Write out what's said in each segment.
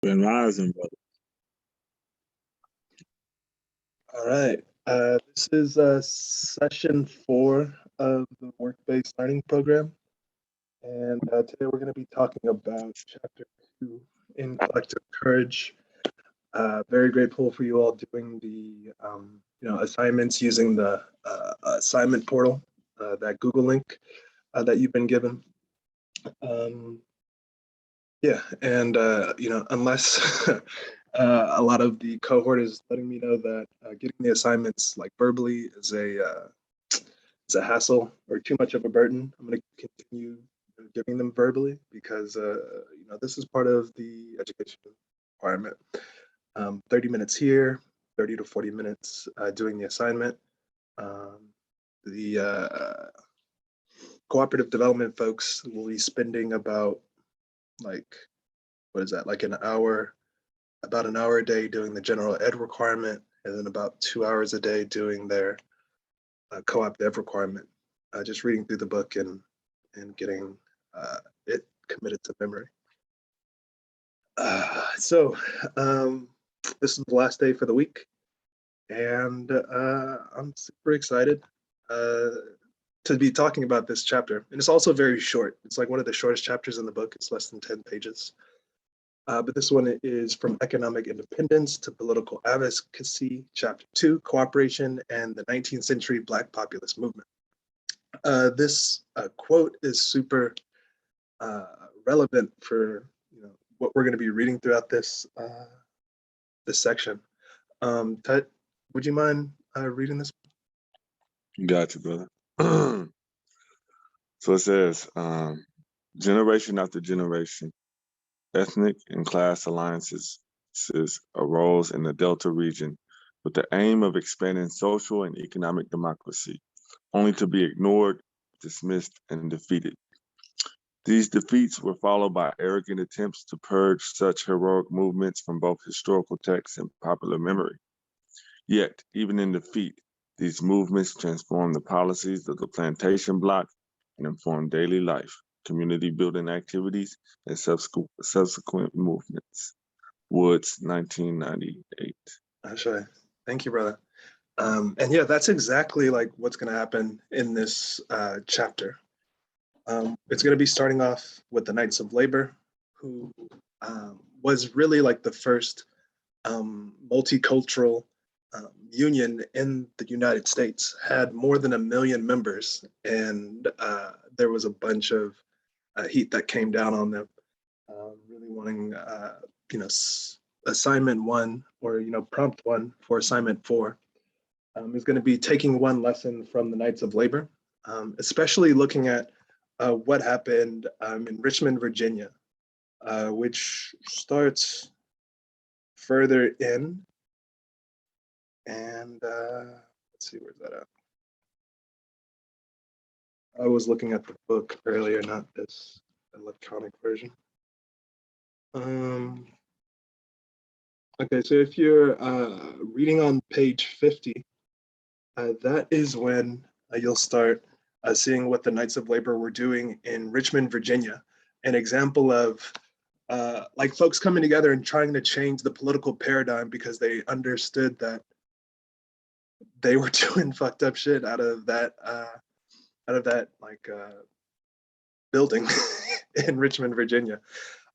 Grand Rising, brother. All right. This is session 4 of the work-based learning program. And today we're going to be talking about chapter 2 in collective courage. Very grateful for you all doing the assignments using the assignment portal, that Google link that you've been given. Yeah, and unless a lot of the cohort is letting me know that getting the assignments like verbally is a hassle or too much of a burden, I'm going to continue giving them verbally because this is part of the education requirement. 30 minutes here, 30 to 40 minutes doing the assignment. The cooperative development folks will be spending about like an hour, about an hour a day doing the general ed requirement, and then about 2 hours a day doing their co-op dev requirement, just reading through the book and getting it committed to memory. So this is the last day for the week, and I'm super excited to be talking about this chapter. And it's also very short. It's like one of the shortest chapters in the book. It's less than 10 pages. But this one is From Economic Independence to Political Advocacy, Chapter 2, Cooperation and the 19th Century Black Populist Movement. This quote is super relevant for what we're going to be reading throughout this this section. Ted, would you mind reading this? Gotcha, brother. So it says, generation after generation, ethnic and class alliances arose in the Delta region with the aim of expanding social and economic democracy, only to be ignored, dismissed, and defeated. These defeats were followed by arrogant attempts to purge such heroic movements from both historical texts and popular memory. Yet, even in defeat, these movements transformed the policies of the plantation bloc and informed daily life, community building activities, and subsequent movements. Woods, 1998. Actually, thank you, brother. And yeah, that's exactly like what's going to happen in this chapter. It's going to be starting off with the Knights of Labor, who was really like the first multicultural union in the United States, had more than 1 million members, and there was a bunch of heat that came down on them, really wanting, assignment 1 or prompt 1 for assignment 4 is going to be taking one lesson from the Knights of Labor, especially looking at what happened in Richmond, Virginia, which starts further in. And let's see, where's that at? I was looking at the book earlier, not this electronic version. Okay, so if you're reading on page 50, that is when you'll start seeing what the Knights of Labor were doing in Richmond, Virginia, an example of like folks coming together and trying to change the political paradigm because they understood that they were doing fucked up shit out of that building in Richmond, Virginia.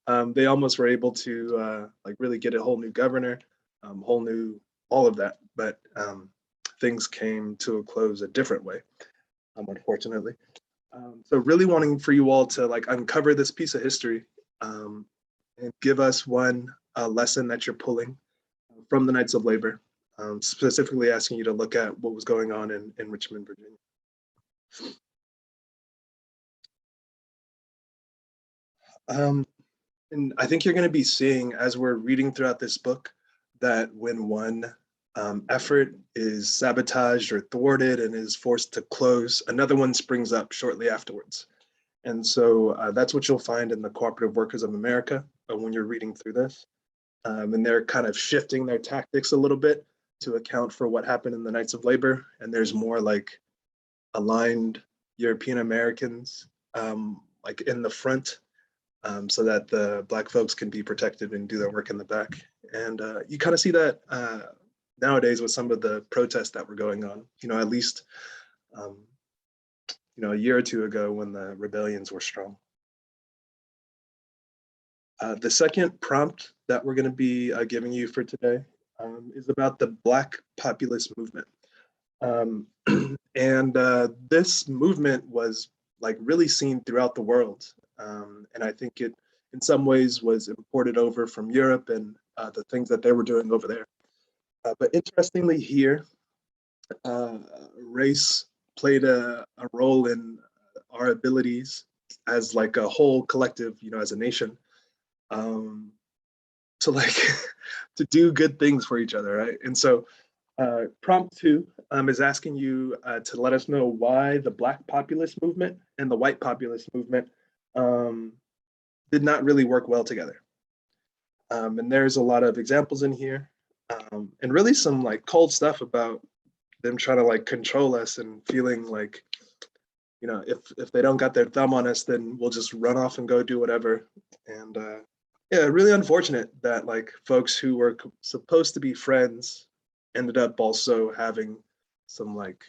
They almost were able to like really get a whole new governor, whole new all of that, but things came to a close a different way, unfortunately. So really wanting for you all to like uncover this piece of history and give us one lesson that you're pulling from the Knights of Labor, specifically asking you to look at what was going on in Richmond, Virginia. And I think you're going to be seeing as we're reading throughout this book that when one effort is sabotaged or thwarted and is forced to close, another one springs up shortly afterwards. And so that's what you'll find in the Cooperative Workers of America when you're reading through this. And they're kind of shifting their tactics a little bit to account for what happened in the Knights of Labor. And there's more like aligned European Americans like in the front so that the Black folks can be protected and do their work in the back. And you kind of see that nowadays with some of the protests that were going on, at least, a year or two ago when the rebellions were strong. The second prompt that we're going to be giving you for today is about the Black populist movement. And this movement was like really seen throughout the world. And I think it, in some ways, was imported over from Europe and the things that they were doing over there. But interestingly here, race played a role in our abilities as like a whole collective, as a nation, to like to do good things for each other, right? And so prompt 2 is asking you to let us know why the Black populist movement and the white populist movement did not really work well together. And there's a lot of examples in here, and really some like cold stuff about them trying to like control us and feeling like, if they don't got their thumb on us, then we'll just run off and go do whatever. And yeah, really unfortunate that like folks who were supposed to be friends ended up also having some like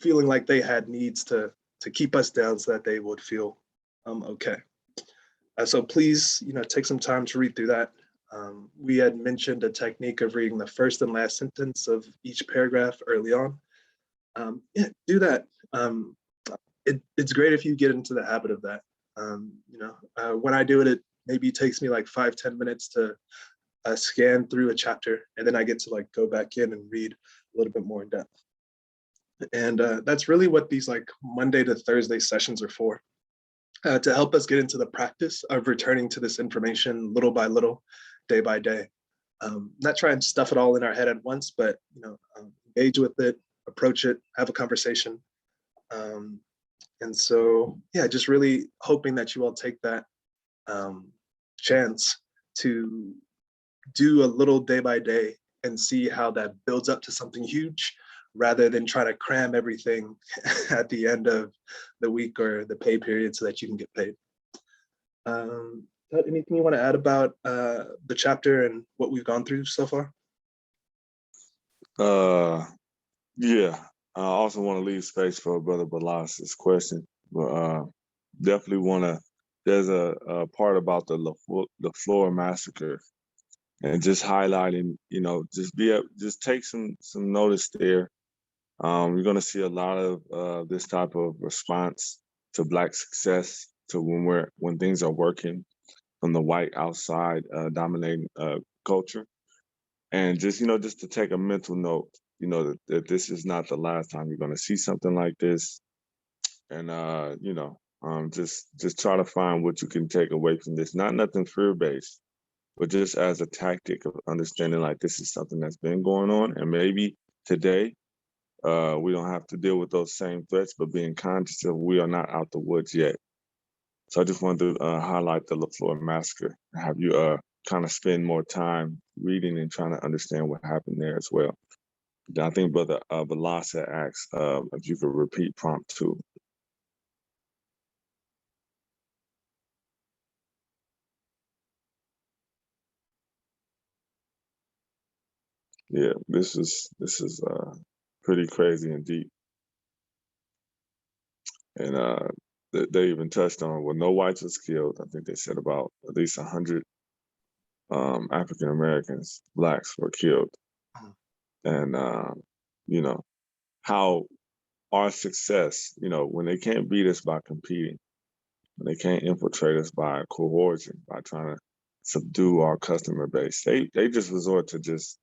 feeling like they had needs to keep us down so that they would feel okay. So please, take some time to read through that. We had mentioned a technique of reading the first and last sentence of each paragraph early on. Yeah, do that. It's great if you get into the habit of that. When I do it, it maybe takes me like 5-10 minutes to scan through a chapter, and then I get to like go back in and read a little bit more in depth. And that's really what these like Monday to Thursday sessions are for, to help us get into the practice of returning to this information little by little, day by day. Not try and stuff it all in our head at once, but engage with it, approach it, have a conversation. And so, yeah, just really hoping that you all take that chance to do a little day by day and see how that builds up to something huge, rather than try to cram everything at the end of the week or the pay period so that you can get paid. Anything you want to add about the chapter and what we've gone through so far? Yeah, I also want to leave space for Brother Balas's question, but definitely want to. There's a part about the Floor massacre, and just highlighting, just take some notice there. You're going to see a lot of this type of response to Black success, to when things are working from the white outside dominating culture, and just to take a mental note, that this is not the last time you're going to see something like this, and just try to find what you can take away from this. Not nothing fear-based, but just as a tactic of understanding like this is something that's been going on, and maybe today we don't have to deal with those same threats, but being conscious of we are not out the woods yet. So I just wanted to highlight the LaFleur massacre, have you kind of spend more time reading and trying to understand what happened there as well. I think Brother Balasa asked if you could repeat prompt 2. Yeah, this is pretty crazy and deep. And they even touched on, well, no whites was killed. I think they said about at least 100 African Americans, Blacks, were killed. And how our success, when they can't beat us by competing, when they can't infiltrate us by coercion, by trying to subdue our customer base, they just resort to just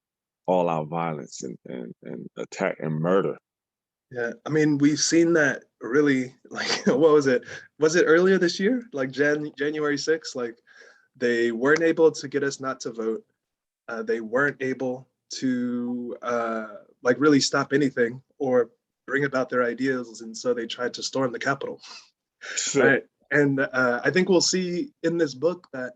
all out violence and attack and murder. Yeah, I mean, we've seen that really, like, what was it? Was it earlier this year? Like January 6th? Like, they weren't able to get us not to vote. They weren't able to like really stop anything or bring about their ideas, and so they tried to storm the Capitol. Right? And I think we'll see in this book that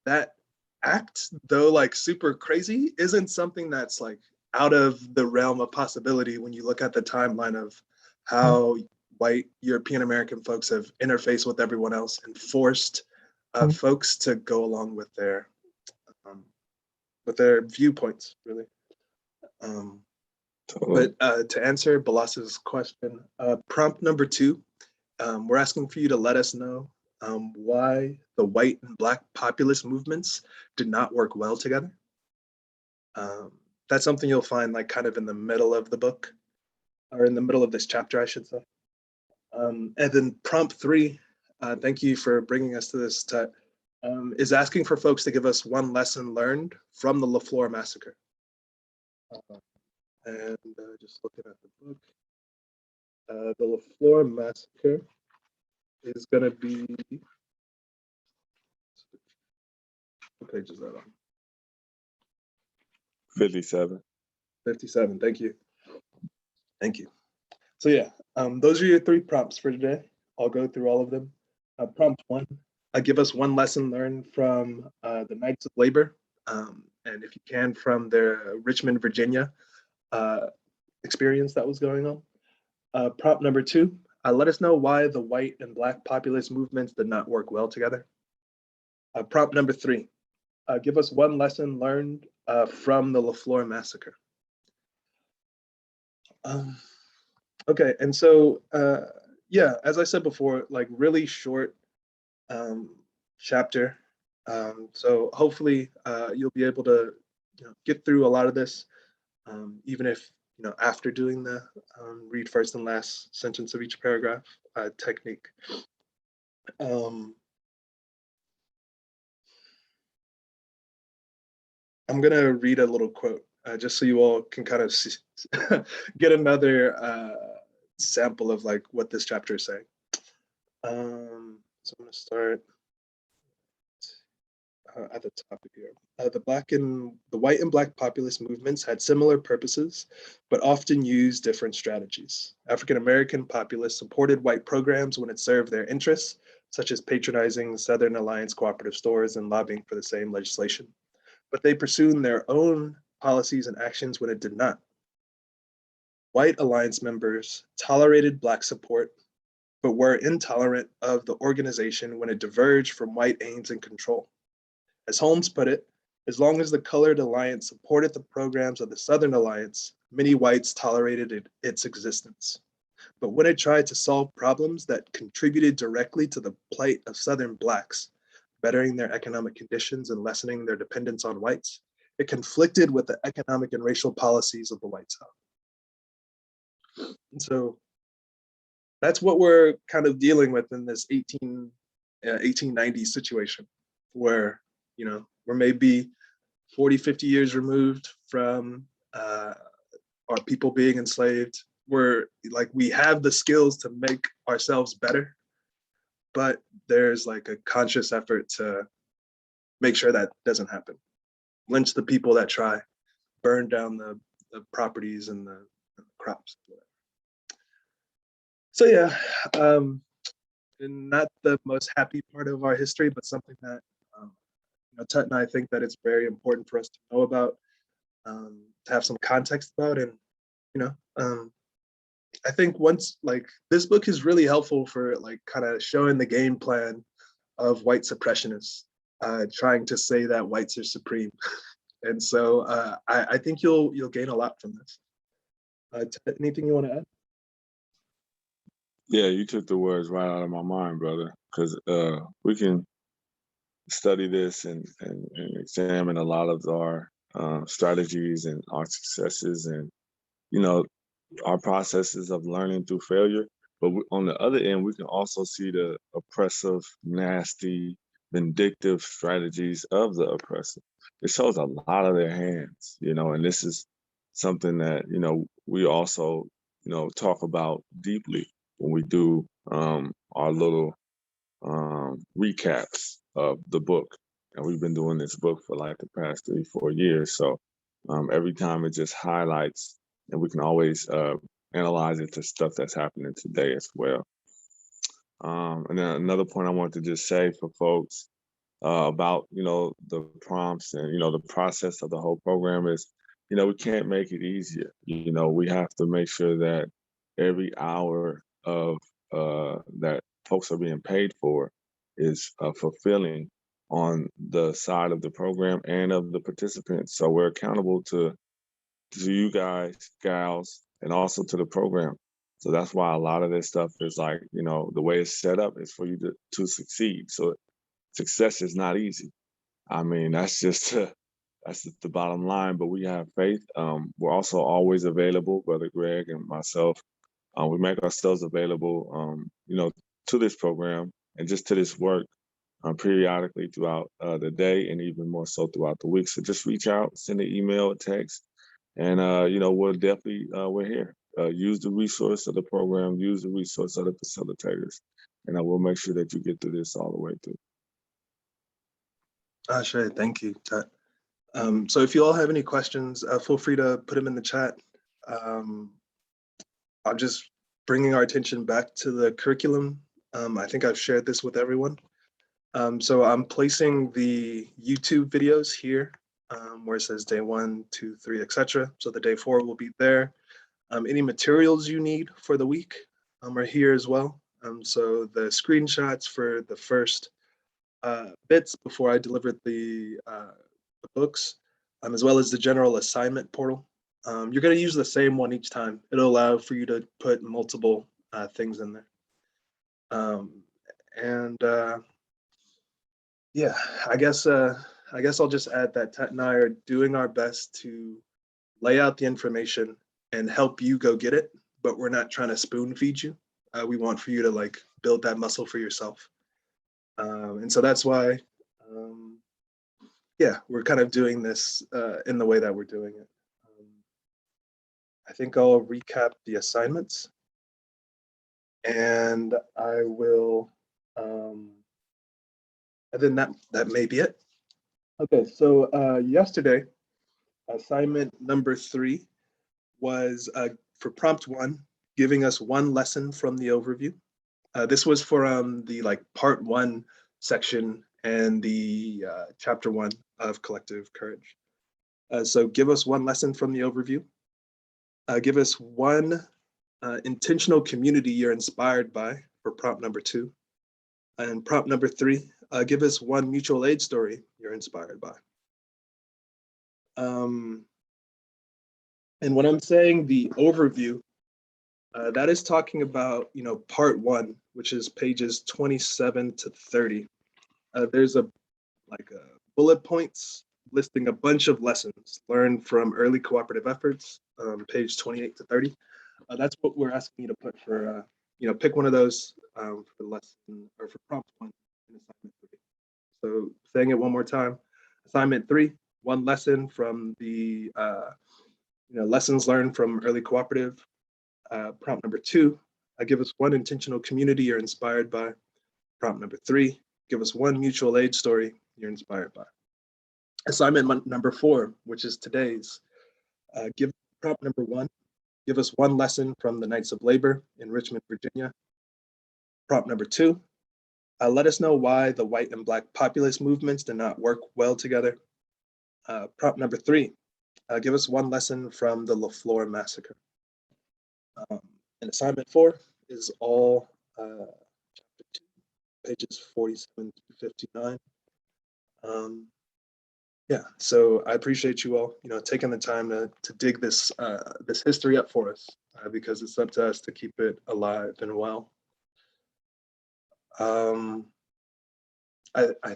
that act, though like super crazy, isn't something that's like out of the realm of possibility when you look at the timeline of how white European American folks have interfaced with everyone else and forced folks to go along with their viewpoints, really. But to answer Balas's question, prompt number 2, we're asking for you to let us know why the white and black populist movements did not work well together. That's something you'll find like kind of in the middle of the book, or in the middle of this chapter, I should say. And then prompt 3, thank you for bringing us to this, is asking for folks to give us one lesson learned from the LaFleur massacre. And just looking at the book, the LaFleur massacre is going to be, what page is that on? 57. 57, thank you. Thank you. So yeah, those are your 3 prompts for today. I'll go through all of them. Prompt 1, give us one lesson learned from the Knights of Labor, and if you can, from their Richmond, Virginia experience that was going on. Prompt number 2, let us know why the white and black populist movements did not work well together. Prompt number 3, give us one lesson learned from the LaFleur massacre. Okay, and so yeah, as I said before, like really short chapter. So hopefully you'll be able to get through a lot of this, even if after doing the read first and last sentence of each paragraph technique. I'm gonna read a little quote just so you all can kind of get another sample of like what this chapter is saying. So I'm gonna start at the top of here. The white and black populist movements had similar purposes, but often used different strategies. African-American populists supported white programs when it served their interests, such as patronizing Southern Alliance cooperative stores and lobbying for the same legislation. But they pursued their own policies and actions when it did not. White Alliance members tolerated black support, but were intolerant of the organization when it diverged from white aims and control. As Holmes put it, as long as the Colored Alliance supported the programs of the Southern Alliance, many whites tolerated its existence. But when it tried to solve problems that contributed directly to the plight of Southern blacks, bettering their economic conditions and lessening their dependence on whites, it conflicted with the economic and racial policies of the white South. And so that's what we're kind of dealing with in this 1890s situation, where we're maybe 40, 50 years removed from our people being enslaved. We have the skills to make ourselves better, but there's like a conscious effort to make sure that doesn't happen. Lynch the people that try, burn down the properties and the crops. So yeah, not the most happy part of our history, but something that Tut and I think that it's very important for us to know about, to have some context about, and I think once this book is really helpful for kind of showing the game plan of white suppressionists trying to say that whites are supreme, and so I think you'll gain a lot from this. Anything you want to add? Yeah, you took the words right out of my mind, brother, because we can study this and examine a lot of our strategies and our successes and our processes of learning through failure. But on the other end, we can also see the oppressive, nasty, vindictive strategies of the oppressor. It shows a lot of their hands, and this is something that we also talk about deeply when we do our little recaps of the book. And we've been doing this book for like the past 3-4 years. So every time it just highlights, and we can always analyze it to stuff that's happening today as well. And then another point I want to just say for folks about, the prompts and, the process of the whole program is, we can't make it easier. We have to make sure that every hour of that folks are being paid for is fulfilling on the side of the program and of the participants. So we're accountable to you guys, gals, and also to the program. So that's why a lot of this stuff is like, the way it's set up is for you to succeed. So success is not easy. I mean, that's just that's the bottom line. But we have faith. We're also always available, Brother Greg and myself. We make ourselves available, to this program and just to this work periodically throughout the day and even more so throughout the week. So just reach out, send an email, a text, and we'll definitely we're here. Use the resource of the program, use the resource of the facilitators, and I will make sure that you get through this all the way through. Sure, thank you, Tat. So if you all have any questions, feel free to put them in the chat. I'm just bringing our attention back to the curriculum. I think I've shared this with everyone. So I'm placing the YouTube videos here where it says day 1, 2, 3, etc. So the day 4 will be there. Any materials you need for the week are here as well. So the screenshots for the first bits before I delivered the books, as well as the general assignment portal. You're going to use the same one each time. It'll allow for you to put multiple things in there. Yeah, I guess I'll just add that Tat and I are doing our best to lay out the information and help you go get it, but we're not trying to spoon feed you. We want for you to like build that muscle for yourself. And so that's why, yeah, we're kind of doing this in the way that we're doing it. I think I'll recap the assignments and I will, and then that may be it. Okay, so yesterday, assignment number 3 was for prompt 1, giving us one lesson from the overview. This was for the like part 1 section and the chapter 1 of Collective Courage. So give us one lesson from the overview. Give us one intentional community you're inspired by for prompt number 2. And prompt number 3, give us one mutual aid story you're inspired by. And when I'm saying the overview, that is talking about, part 1, which is pages 27 to 30. There's a bullet points listing a bunch of lessons learned from early cooperative efforts, page 28 to 30. That's what we're asking you to put for, pick one of those for the lesson or for prompt 1 in assignment 3. So saying it one more time, assignment 3, one lesson from the, lessons learned from early cooperative. Prompt number 2, give us one intentional community you're inspired by. Prompt number 3, give us one mutual aid story you're inspired by. Assignment number 4, which is today's, give prompt number 1, give us one lesson from the Knights of Labor in Richmond, Virginia. Prompt number 2, let us know why the white and black populist movements did not work well together. Prompt number 3, give us one lesson from the LaFleur massacre. And assignment 4 is all chapter 2, pages 47 to 59. Yeah, so I appreciate you all, taking the time to dig this this history up for us, because it's up to us to keep it alive and well. I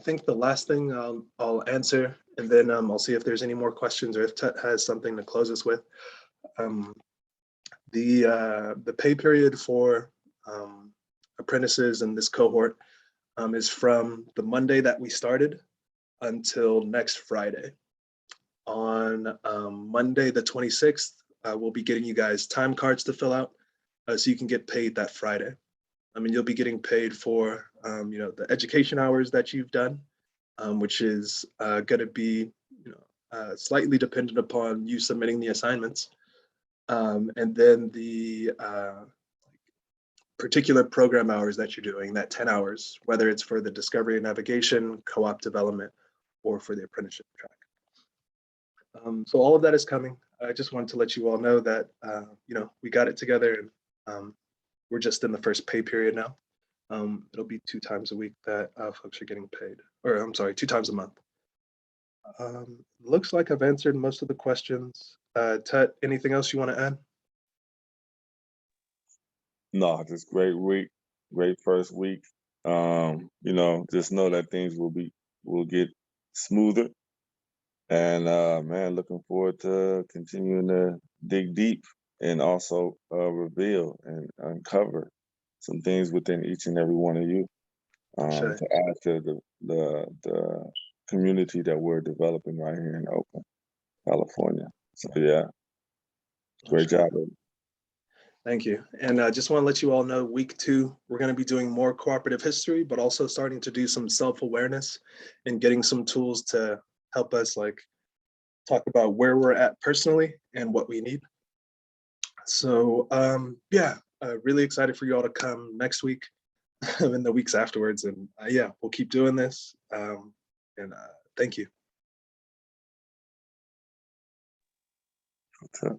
think the last thing I'll answer, and then I'll see if there's any more questions or if Tet has something to close us with. The pay period for apprentices in this cohort is from the Monday that we started until next Friday. On Monday the 26th, we'll be getting you guys time cards to fill out so you can get paid that Friday. I mean, you'll be getting paid for the education hours that you've done, which is going to be slightly dependent upon you submitting the assignments. And then the particular program hours that you're doing, that 10 hours, whether it's for the discovery and navigation, co-op development, or for the apprenticeship track. So all of that is coming. I just wanted to let you all know that, we got it together and we're just in the first pay period now. It'll be 2 times a week that folks are getting paid, or I'm sorry, 2 times a month. Looks like I've answered most of the questions. Tut, anything else you want to add? No, just great week, great first week. Just know that things will get smoother. And man, looking forward to continuing to dig deep and also reveal and uncover some things within each and every one of you Sure. to add to the community that we're developing right here in Oakland, California. So yeah, great Sure. job, baby. Thank you. And I just want to let you all know, week 2, we're going to be doing more cooperative history, but also starting to do some self-awareness and getting some tools to help us like talk about where we're at personally and what we need. So yeah, really excited for you all to come next week and the weeks afterwards. And yeah, we'll keep doing this. And thank you. Okay.